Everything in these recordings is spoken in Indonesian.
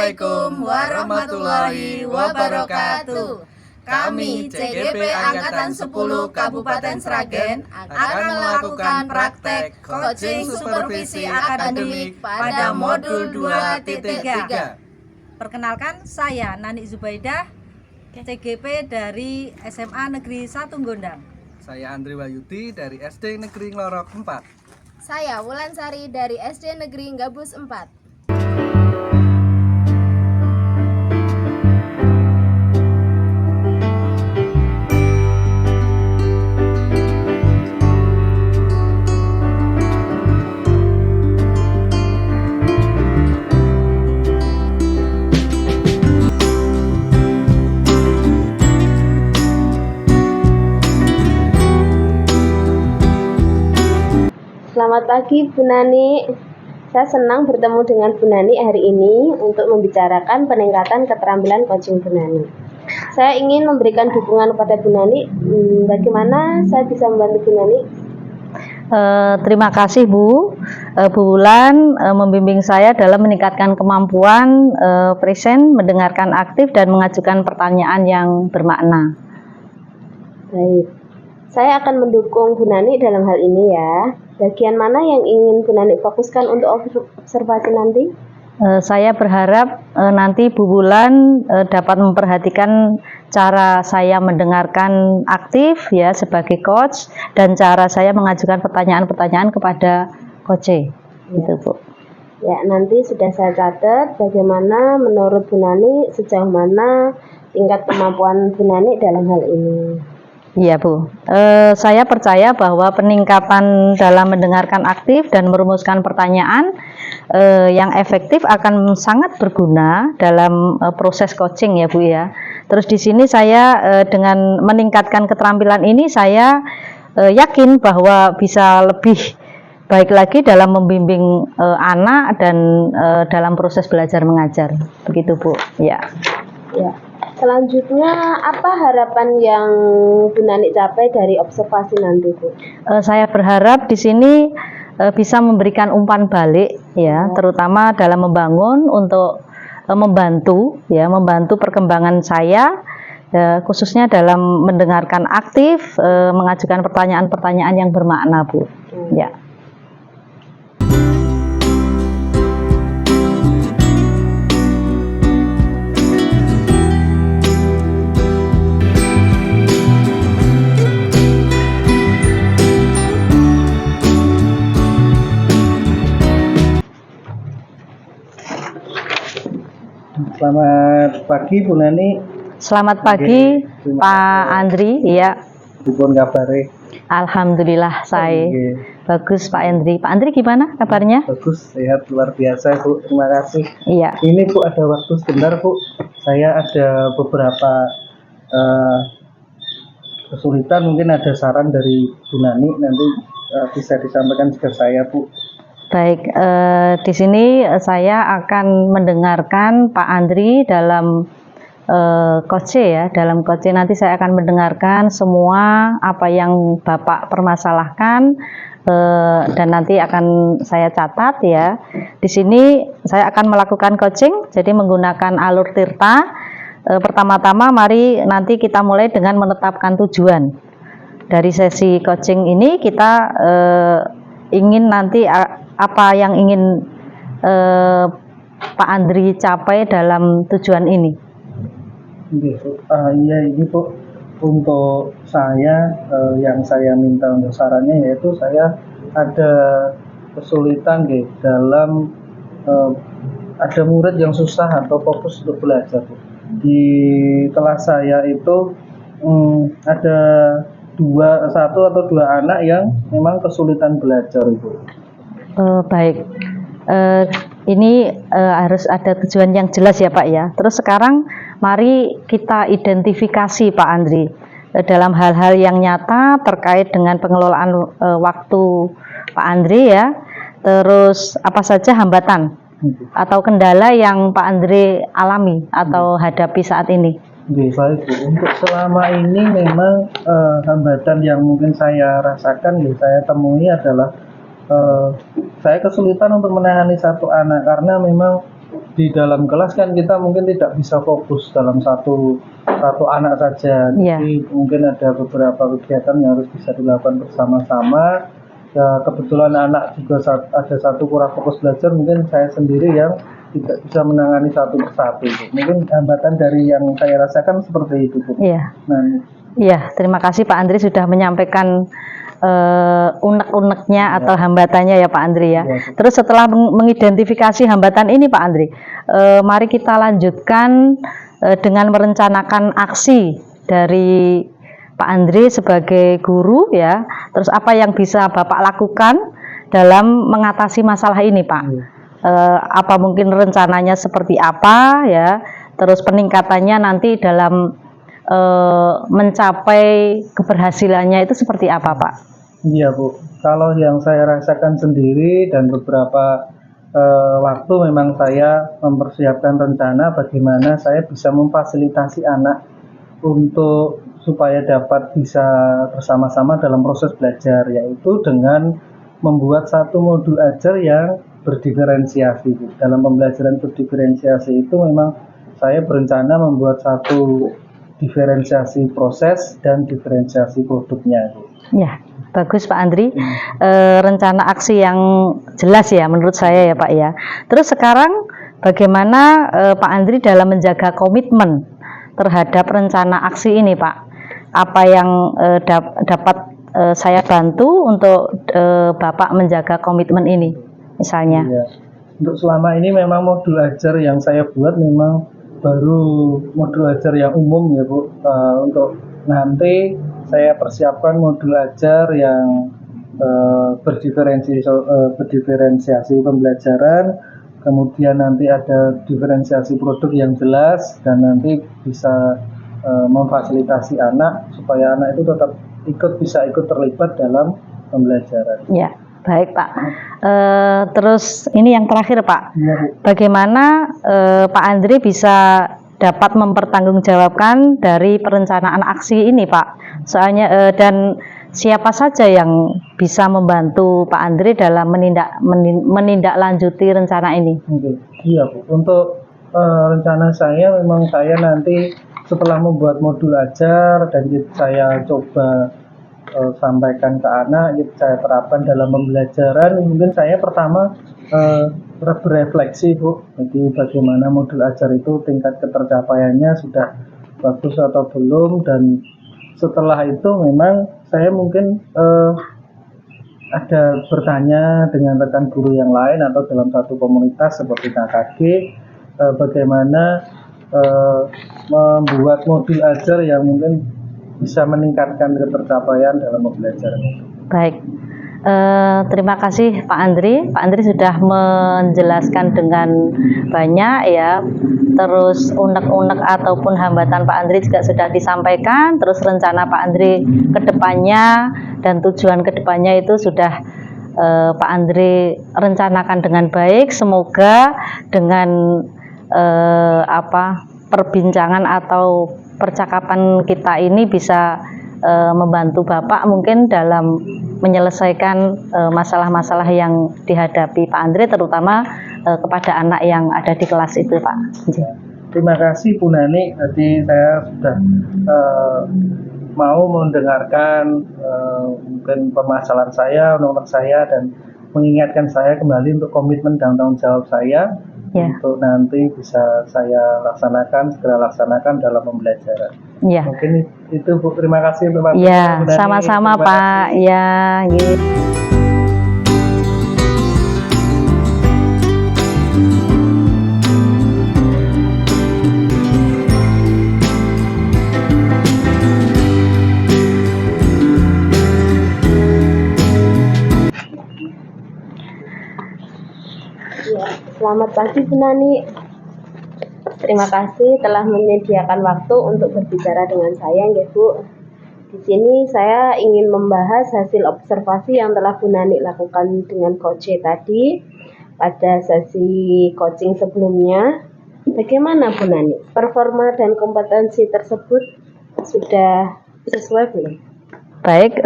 Assalamualaikum warahmatullahi wabarakatuh. Kami CGP Angkatan 10 Kabupaten Sragen akan melakukan praktek coaching supervisi akademik pada modul 2.3. Perkenalkan, saya Nani Zubaidah, CGP dari SMA Negeri 1 Gondang. Saya Andri Wayudi dari SD Negeri Nglorok 4. Saya Wulansari dari SD Negeri Gabus 4. Selamat pagi Bu Nani. Saya senang bertemu dengan Bu Nani hari ini untuk membicarakan peningkatan keterampilan coaching Bu Nani. Saya ingin memberikan dukungan kepada Bu Nani. Bagaimana saya bisa membantu Bu Nani? Terima kasih Bu. Bu Wulan membimbing saya dalam meningkatkan kemampuan present, mendengarkan aktif, dan mengajukan pertanyaan yang bermakna. Baik, saya akan mendukung Bu Nani dalam hal ini ya. Bagian mana yang ingin Bu Nani fokuskan untuk observasi nanti? Saya berharap nanti Bu Wulan dapat memperhatikan cara saya mendengarkan aktif ya sebagai coach, dan cara saya mengajukan pertanyaan-pertanyaan kepada coach. Gitu Bu. Ya, nanti sudah saya catat bagaimana menurut Bu Nani, sejauh mana tingkat kemampuan Bu Nani dalam hal ini. Iya Bu, saya percaya bahwa peningkatan dalam mendengarkan aktif dan merumuskan pertanyaan yang efektif akan sangat berguna dalam proses coaching ya Bu ya. Terus di sini saya dengan meningkatkan keterampilan ini, saya yakin bahwa bisa lebih baik lagi dalam membimbing anak dan dalam proses belajar mengajar. Begitu Bu. Ya. Ya. Selanjutnya, apa harapan yang Bu Nani capai dari observasi nanti Bu? Saya berharap di sini bisa memberikan umpan balik ya, terutama dalam membangun untuk membantu perkembangan saya, khususnya dalam mendengarkan aktif, mengajukan pertanyaan-pertanyaan yang bermakna Bu. Ya. Selamat pagi Bu Nani. Selamat pagi Pak Andri. Iya. Dipun kabare. Alhamdulillah saya bagus Pak Andri. Pak Andri gimana kabarnya? Bagus, sehat luar biasa Bu. Terima kasih. Iya. Ini Bu, ada waktu sebentar Bu. Saya ada beberapa kesulitan, mungkin ada saran dari Bu Nani, nanti bisa disampaikan ke saya Bu. Baik, di sini saya akan mendengarkan Pak Andri dalam coach ya. Dalam coach nanti saya akan mendengarkan semua apa yang Bapak permasalahkan, dan nanti akan saya catat ya. Di sini saya akan melakukan coaching, jadi menggunakan alur tirta. Pertama-tama mari nanti kita mulai dengan menetapkan tujuan. Dari sesi coaching ini kita ingin nanti apa yang ingin Pak Andri capai dalam tujuan ini? Iya ini Bu, untuk saya yang saya minta untuk sarannya yaitu saya ada kesulitan dalam ada murid yang susah atau fokus untuk belajar Bu. Di kelas saya itu ada satu atau dua anak yang memang kesulitan belajar Ibu. Baik, ini harus ada tujuan yang jelas ya Pak ya. Terus sekarang mari kita identifikasi Pak Andri dalam hal-hal yang nyata terkait dengan pengelolaan waktu Pak Andri ya. Terus apa saja hambatan atau kendala yang Pak Andri alami atau hadapi saat ini? Baik Bu, untuk selama ini memang hambatan yang mungkin saya rasakan saya temui adalah saya kesulitan untuk menangani satu anak karena memang di dalam kelas kan kita mungkin tidak bisa fokus dalam satu anak saja. Iya. Jadi mungkin ada beberapa kegiatan yang harus bisa dilakukan bersama-sama. Ya, kebetulan anak juga ada satu kurang fokus belajar, mungkin saya sendiri yang tidak bisa menangani satu persatu. Mungkin hambatan dari yang saya rasakan seperti itu, Bu. Iya. Nah, Iya, terima kasih Pak Andri sudah menyampaikan unek-uneknya atau hambatannya ya Pak Andri ya. Iya. Terus setelah mengidentifikasi hambatan ini Pak Andri, mari kita lanjutkan dengan merencanakan aksi dari Pak Andri sebagai guru ya. Terus apa yang bisa Bapak lakukan dalam mengatasi masalah ini Pak? Apa mungkin rencananya seperti apa ya? Terus peningkatannya nanti dalam mencapai keberhasilannya itu seperti apa Pak? Iya Bu, kalau yang saya rasakan sendiri dan beberapa waktu memang saya mempersiapkan rencana bagaimana saya bisa memfasilitasi anak untuk supaya dapat bisa bersama-sama dalam proses belajar, yaitu dengan membuat satu modul ajar yang berdiferensiasi. Dalam pembelajaran berdiferensiasi itu memang saya berencana membuat satu diferensiasi proses dan diferensiasi produknya. Ya, bagus Pak Andri. Rencana aksi yang jelas ya menurut saya ya Pak ya. Terus sekarang bagaimana Pak Andri dalam menjaga komitmen terhadap rencana aksi ini Pak? Apa yang dapat saya bantu untuk Bapak menjaga komitmen ini misalnya? Iya. Untuk selama ini memang modul ajar yang saya buat memang baru modul ajar yang umum ya Bu. Untuk nanti saya persiapkan modul ajar yang berdiferensiasi pembelajaran, kemudian nanti ada diferensiasi produk yang jelas, dan nanti bisa memfasilitasi anak supaya anak itu tetap bisa ikut terlibat dalam pembelajaran. Ya, baik Pak. Terus ini yang terakhir Pak. Ya, Bu. Bagaimana Pak Andri bisa dapat mempertanggungjawabkan dari perencanaan aksi ini Pak? Soalnya dan siapa saja yang bisa membantu Pak Andri dalam menindaklanjuti rencana ini? Oke. Iya Bu. Untuk rencana saya memang saya nanti setelah membuat modul ajar dan saya coba sampaikan ke anak, saya terapkan dalam pembelajaran. Mungkin saya pertama berefleksi Bu, jadi bagaimana modul ajar itu tingkat ketercapaiannya sudah bagus atau belum, dan setelah itu memang saya mungkin ada bertanya dengan rekan guru yang lain atau dalam satu komunitas seperti KKG, bagaimana membuat modul ajar yang mungkin bisa meningkatkan ketercapaian dalam pembelajaran itu. Baik, terima kasih Pak Andri. Pak Andri sudah menjelaskan dengan banyak ya. Terus unek-unek ataupun hambatan Pak Andri juga sudah disampaikan. Terus rencana Pak Andri ke depannya dan tujuan ke depannya itu sudah Pak Andri rencanakan dengan baik. Semoga dengan perbincangan atau percakapan kita ini bisa membantu Bapak mungkin dalam menyelesaikan masalah-masalah yang dihadapi Pak Andri, terutama kepada anak yang ada di kelas itu Pak. Terima kasih Bu Nani, tadi saya sudah mau mendengarkan mungkin permasalahan saya, unek-unek saya, dan mengingatkan saya kembali untuk komitmen dan tanggung jawab saya. Ya. Untuk nanti bisa saya segera laksanakan dalam pembelajaran. Ya. Mungkin itu Bu, terima kasih untuk waktunya. Ya, sama-sama Pak. Ya, gitu. Selamat pagi Bu Nani. Terima kasih telah menyediakan waktu untuk berbicara dengan saya ya Bu. Di sini saya ingin membahas hasil observasi yang telah Bu Nani lakukan dengan Coach tadi pada sesi coaching sebelumnya. Bagaimana Bu Nani? Performa dan kompetensi tersebut sudah sesuai belum? Baik,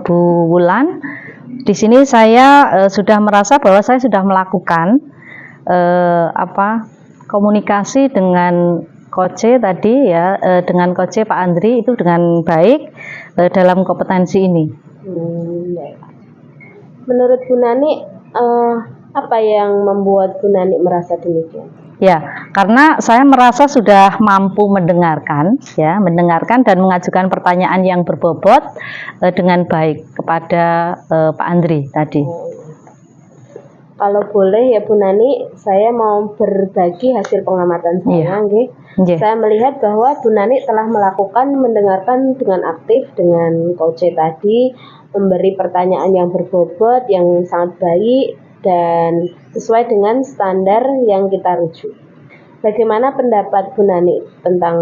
Bu Wulan. Di sini saya sudah merasa bahwa saya sudah melakukan komunikasi dengan Coach tadi ya, dengan Coach Pak Andri itu dengan baik dalam kompetensi ini. Baik. Menurut Bu Nani, apa yang membuat Bu Nani merasa demikian? Ya, karena saya merasa sudah mampu mendengarkan, ya, mendengarkan dan mengajukan pertanyaan yang berbobot dengan baik kepada Pak Andri tadi. Kalau boleh ya Bu Nani, saya mau berbagi hasil pengamatan saya. Nggih. Saya melihat bahwa Bu Nani telah melakukan mendengarkan dengan aktif dengan Coach tadi, memberi pertanyaan yang berbobot, yang sangat baik dan sesuai dengan standar yang kita rujuk. Bagaimana pendapat Bu Nani tentang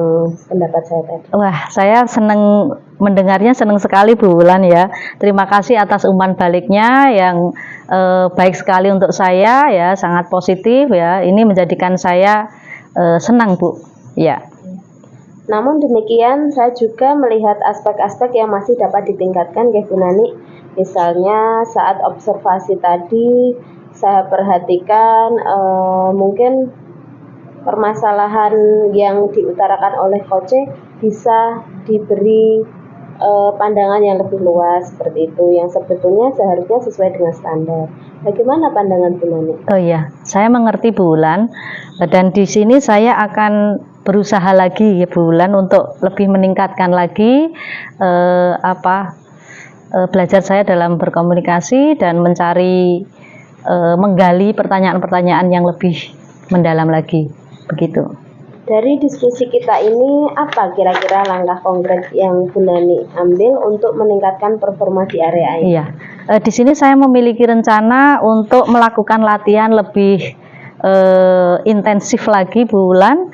pendapat saya tadi? Wah, saya senang mendengarnya, senang sekali Bu Wulan ya. Terima kasih atas umpan baliknya yang baik sekali untuk saya ya, sangat positif ya. Ini menjadikan saya senang Bu. Ya. Namun demikian, saya juga melihat aspek-aspek yang masih dapat ditingkatkan ya Bu Nani. Misalnya saat observasi tadi, saya perhatikan mungkin permasalahan yang diutarakan oleh Coach bisa diberi pandangan yang lebih luas seperti itu, yang sebetulnya seharusnya sesuai dengan standar. Bagaimana pandangan Bu Nani? Oh iya, saya mengerti Bu Wulan, dan di sini saya akan berusaha lagi ya Bu Wulan untuk lebih meningkatkan lagi belajar saya dalam berkomunikasi dan mencari menggali pertanyaan-pertanyaan yang lebih mendalam lagi. Begitu. Dari diskusi kita ini, apa kira-kira langkah konkret yang Bu Nani ambil untuk meningkatkan performa di area ini? Iya, di sini saya memiliki rencana untuk melakukan latihan lebih intensif lagi Bu Wulan,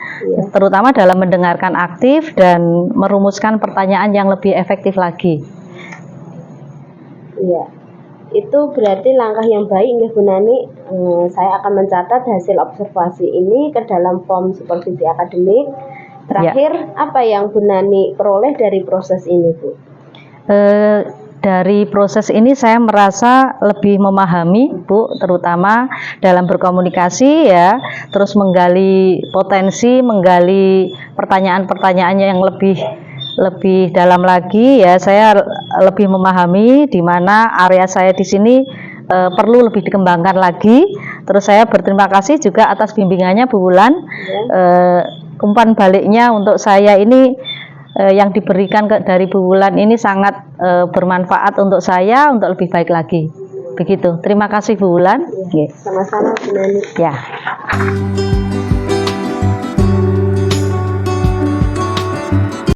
terutama dalam mendengarkan aktif dan merumuskan pertanyaan yang lebih efektif lagi. Iya. Itu berarti langkah yang baik ya Bu Nani. Saya akan mencatat hasil observasi ini ke dalam form supervisi akademik. Terakhir, apa yang Bu Nani peroleh dari proses ini Bu? Dari proses ini saya merasa lebih memahami Bu, terutama dalam berkomunikasi ya, terus menggali potensi, menggali pertanyaan-pertanyaan yang lebih dalam lagi ya. Saya lebih memahami di mana area saya di sini perlu lebih dikembangkan lagi. Terus saya berterima kasih juga atas bimbingannya Bu Wulan. Umpan baliknya untuk saya ini yang diberikan dari Bu Wulan ini sangat bermanfaat untuk saya untuk lebih baik lagi. Begitu. Terima kasih Bu Wulan. Sama-sama Bu Nani. Ya.